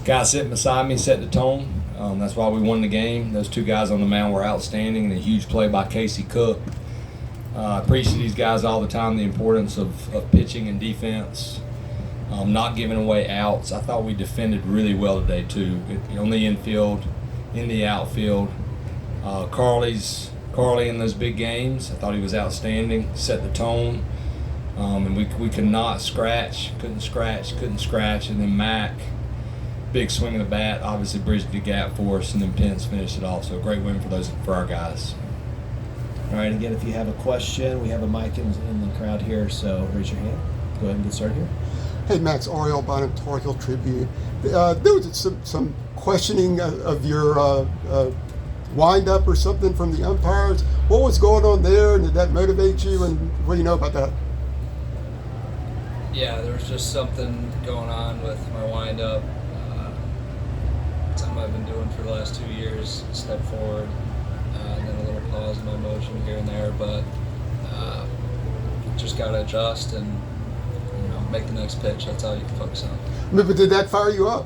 Guy sitting beside me set the tone. That's why we won the game. Those two guys on the mound were outstanding, and a huge play by Casey Cook. I appreciate these guys all the time, the importance of pitching and defense, not giving away outs. I thought we defended really well today, too, on the infield, in the outfield. Carly in those big games, I thought he was outstanding, set the tone. And we could not couldn't scratch. And then Mac, big swing of the bat, obviously bridged the gap for us, and then Pence finished it off. So a great win for our guys. All right, again, if you have a question, we have a mic in the crowd here, so raise your hand. Go ahead and get started here. Hey, Max, Oriole Bonham, Tar Heel Tribune. There was some questioning of your wind-up or something from the umpires. What was going on there, and did that motivate you, and what do you know about that? Yeah, there was just something going on with my wind-up. Something I've been doing for the last 2 years, step forward, and then a little pause in my motion here and there, but just got to adjust and make the next pitch. That's all you can focus on. But did that fire you up?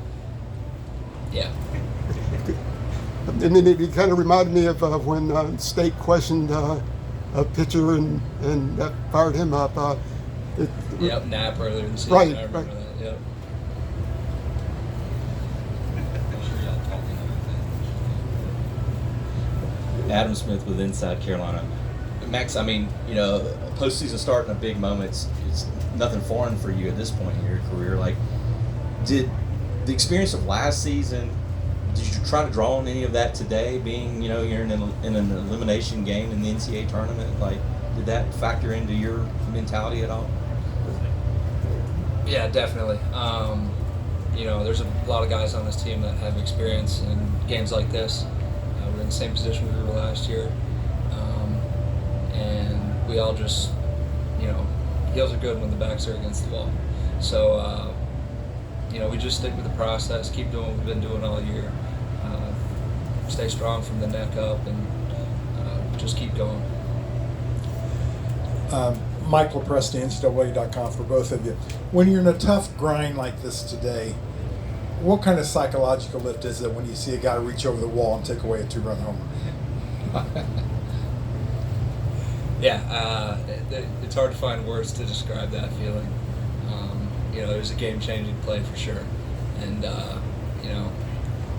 Yeah. And then it kind of reminded me of when State questioned a pitcher and that fired him up. Yep, Knapp earlier in the season. Right, I remember right. that, yep. Adam Smith with Inside Carolina. Max, I mean, postseason start in a big moment, it's nothing foreign for you at this point in your career. Like, did the experience of last season, did you try to draw on any of that today, being, you're in an elimination game in the NCAA tournament? Like, did that factor into your mentality at all? Yeah, definitely. There's a lot of guys on this team that have experience in games like this. We're in the same position we were last year. And we all just, heels are good when the backs are against the wall. So, we just stick with the process, keep doing what we've been doing all year. Stay strong from the neck up and just keep going. Mike LaPresti, NCAA.com for both of you. When you're in a tough grind like this today, what kind of psychological lift is it when you see a guy reach over the wall and take away a 2-run homer? It's hard to find words to describe that feeling. It was a game-changing play for sure. And,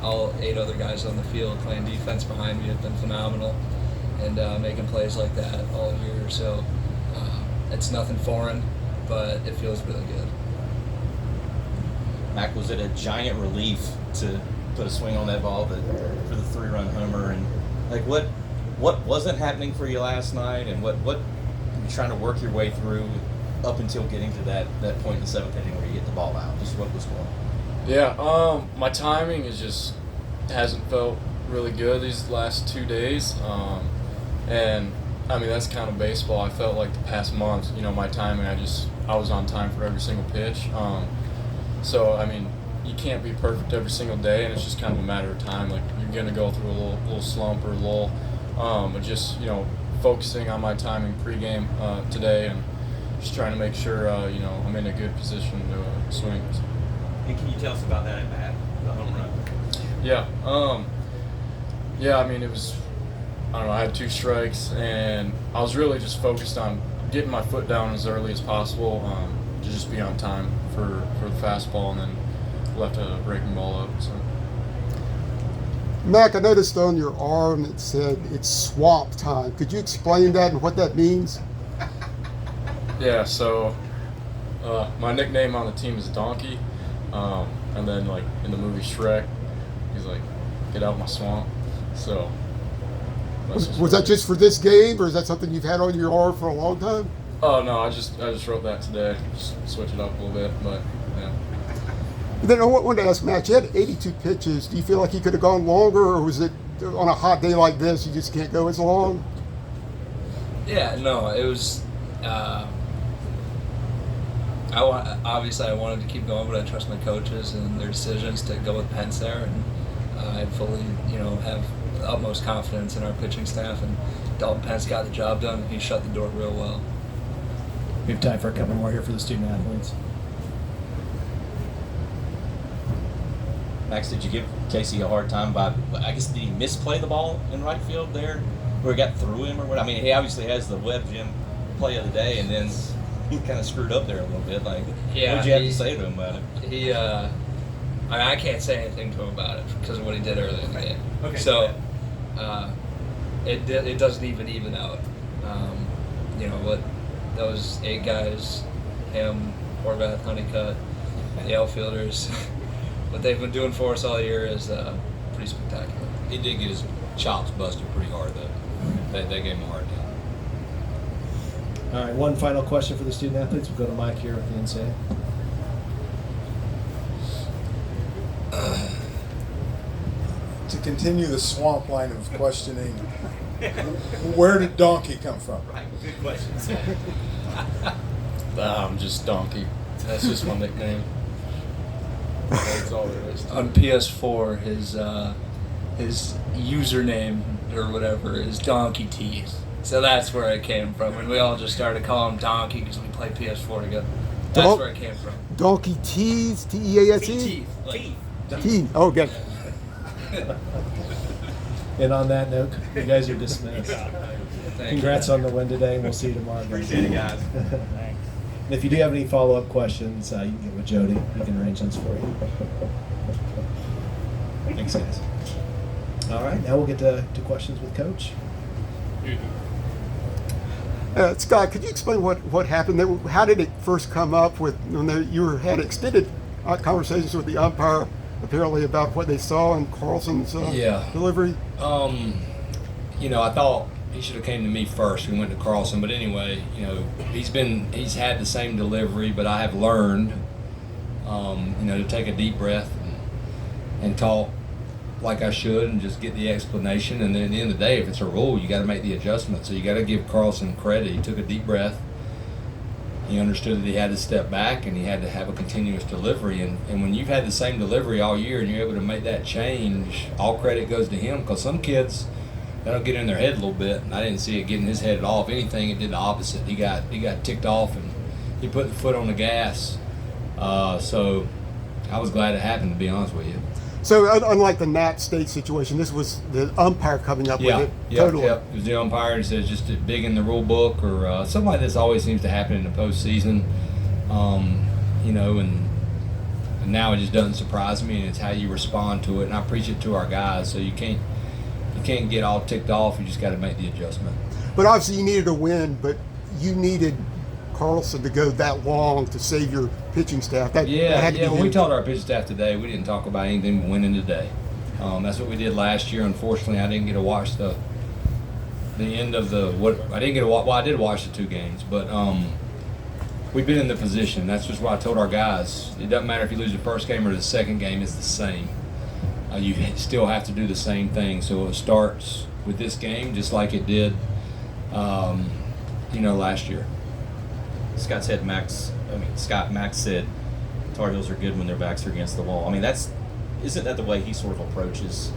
all 8 other guys on the field playing defense behind me have been phenomenal and making plays like that all year. So it's nothing foreign, but it feels really good. Mac, was it a giant relief to put a swing on that ball for the 3-run homer? And like, what wasn't happening for you last night, and what you're trying to work your way through up until getting to that point in the 7th inning where you get the ball out? Just what was going on? Yeah, my timing hasn't felt really good these last 2 days, and I mean that's kind of baseball. I felt like the past month, my timing, I was on time for every single pitch. So I mean, you can't be perfect every single day, and it's just kind of a matter of time. Like you're gonna go through a little slump or a lull, but just focusing on my timing pregame today, and just trying to make sure I'm in a good position to swing. And can you tell us about that at bat, the home run? Yeah, I mean, it was, I don't know, I had 2 strikes, and I was really just focused on getting my foot down as early as possible to just be on time for the fastball, and then left a breaking ball up. So. Mac, I noticed on your arm it said it's swamp time. Could you explain that and what that means? Yeah, so my nickname on the team is Donkey. And then, like, in the movie Shrek, he's like, get out my swamp. So. Was that just for this game, or is that something you've had on your arm for a long time? Oh, no, I just wrote that today. Just switch it up a little bit, but, yeah. Then I wanted to ask Matt, you had 82 pitches. Do you feel like you could have gone longer, or was it on a hot day like this, you just can't go as long? Yeah, no, it was. Obviously, I wanted to keep going, but I trust my coaches and their decisions to go with Pence there, and I fully, have the utmost confidence in our pitching staff. And Dalton Pence got the job done. He shut the door real well. We have time for a couple more here for the student athletes. Max, did you give Casey a hard time by, I guess, did he misplay the ball in right field there? Where it got through him or what? I mean, he obviously has the web gym play of the day, and then he kind of screwed up there a little bit. Like, Yeah, what did you have to say to him about it? He, I can't say anything to him about it because of what he did earlier in the game. Okay. So, it doesn't even out. You know what? Those 8 guys, him, Horvath, Honeycutt, the outfielders, what they've been doing for us all year is pretty spectacular. He did get his chops busted pretty hard, though. They gave him a hard time. All right, one final question for the student athletes. We'll go to Mike here with the NCAA. To continue the swamp line of questioning, where did Donkey come from? Right, good questions. I'm just Donkey. That's just my nickname. That's all there is. On PS4, his username or whatever is Donkey Teeth. So that's where it came from, and we all just started calling him Donkey because we play PS4 together. That's where it came from. Donkey Tease, T-E-A-S-E? Teeth. Tease. Oh, okay. And on that note, you guys are dismissed. Congrats on the win today, and we'll see you tomorrow. Appreciate it, guys. And if you do have any follow-up questions, you can get with Jody. He can arrange those for you. Thanks, guys. All right, now we'll get to questions with Coach. Scott, could you explain what happened there? How did it first come up with when you had extended conversations with the umpire, apparently about what they saw in Carlson's delivery? You know, I thought he should have came to me first. We went to Carlson, but anyway, you know, he's had the same delivery, but I have learned, you know, to take a deep breath and talk like I should and just get the explanation. And then at the end of the day, if it's a rule, you got to make the adjustment. So you got to give Carlson credit. He took a deep breath. He understood that he had to step back and he had to have a continuous delivery. And when you've had the same delivery all year and you're able to make that change, all credit goes to him, because some kids, that'll get in their head a little bit. And I didn't see it get in his head at all. If anything, it did the opposite. He got ticked off and he put the foot on the gas. So I was glad it happened, to be honest with you. So unlike the Nat State situation, this was the umpire coming up with it. Totally. It was the umpire and says just big in the rule book or something like this always seems to happen in the postseason. You know, and now it just doesn't surprise me, and it's how you respond to it. And I preach it to our guys. So you can't get all ticked off. You just got to make the adjustment. But obviously you needed a win, but you needed Carlson to go that long to save your pitching staff. That had to be when we told our pitching staff today, we didn't talk about anything but winning today. That's what we did last year. Unfortunately, I didn't get to watch the end of I did watch the 2 games, but we've been in the position. That's just what I told our guys. It doesn't matter if you lose the first game or the second game, it's the same. You still have to do the same thing. So it starts with this game just like it did last year. Max said Tar Heels are good when their backs are against the wall. I mean, isn't that the way he sort of approaches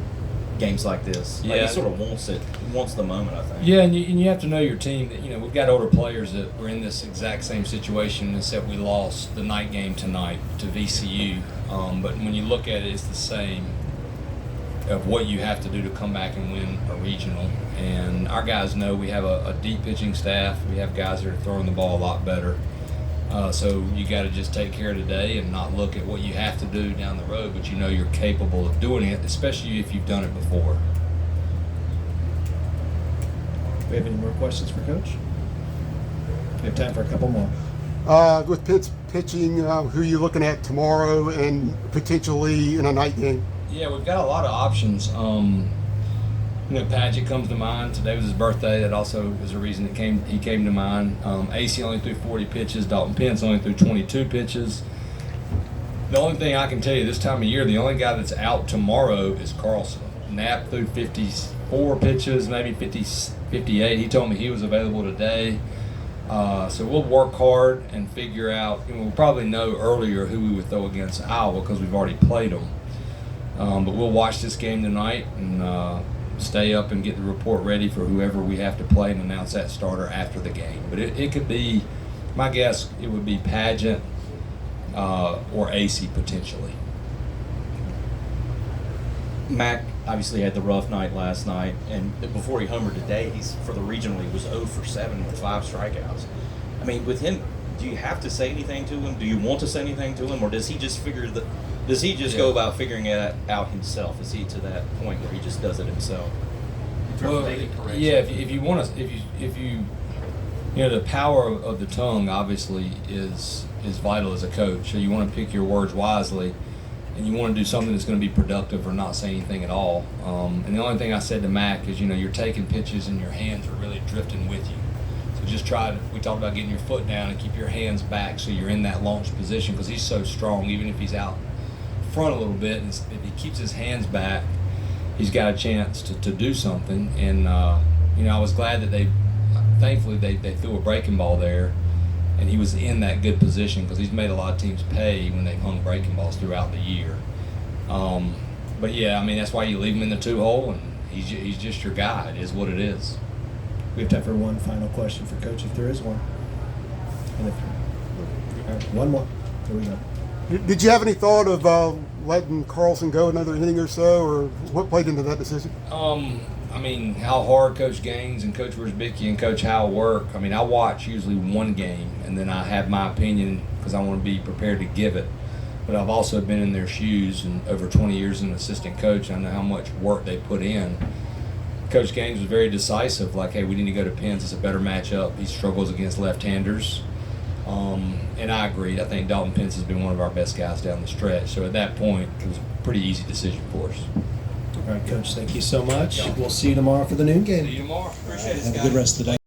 games like this? Like, Yeah. he sort of wants the moment, I think. Yeah, and you have to know your team. That we've got older players that were in this exact same situation, except we lost the night game tonight to VCU. But when you look at it, it's the same of what you have to do to come back and win a regional. And our guys know we have a deep pitching staff. We have guys that are throwing the ball a lot better. So you got to just take care of today and not look at what you have to do down the road, but you know you're capable of doing it, especially if you've done it before. We have any more questions for Coach? We have time for a couple more. With Pitt's pitching, who are you looking at tomorrow and potentially in a night game? Yeah, we've got a lot of options. Padgett comes to mind. Today was his birthday. That also was a reason he came to mind. AC only threw 40 pitches. Dalton Pence only threw 22 pitches. The only thing I can tell you this time of year, the only guy that's out tomorrow is Carlson. Knapp threw 54 pitches, maybe 58. He told me he was available today. So we'll work hard and figure out. We'll probably know earlier who we would throw against Iowa because we've already played them. But we'll watch this game tonight and stay up and get the report ready for whoever we have to play and announce that starter after the game. But it could be, my guess, it would be Padgett or AC potentially. Mac obviously had the rough night last night, and before he homered today, he's for the regional he was 0 for 7 with 5 strikeouts. I mean, with him, do you have to say anything to him? Do you want to say anything to him, or does he just go about figuring it out himself? Is he to that point where he just does it himself? Well, yeah. If you want to, if you the power of the tongue obviously is vital as a coach. So you want to pick your words wisely, and you want to do something that's going to be productive or not say anything at all. And the only thing I said to Mac is, you're taking pitches and your hands are really drifting with you. So just we talked about getting your foot down and keep your hands back so you're in that launch position, because he's so strong. Even if he's out front a little bit, and if he keeps his hands back, he's got a chance to do something. And I was glad that thankfully they threw a breaking ball there, and he was in that good position, because he's made a lot of teams pay when they've hung breaking balls throughout the year. But yeah, I mean, that's why you leave him in the 2-hole, and he's just your guy. It is what it is. We have time for one final question for Coach, if there is one. And one more. Here we go. Did you have any thought of letting Carlson go another inning or so, or what played into that decision? I mean, how hard Coach Gaines and Coach Wierzbicki and Coach Howell work. I mean, I watch usually one game, and then I have my opinion because I want to be prepared to give it. But I've also been in their shoes, and over 20 years as an assistant coach, I know how much work they put in. Coach Gaines was very decisive, like, hey, we need to go to Penn's. It's a better matchup. He struggles against left-handers. And I agreed. I think Dalton Pence has been one of our best guys down the stretch. So at that point, it was a pretty easy decision for us. All right, Coach, thank you so much. We'll see you tomorrow for the noon game. See you tomorrow. Appreciate it, Have Scott. a good rest of the day.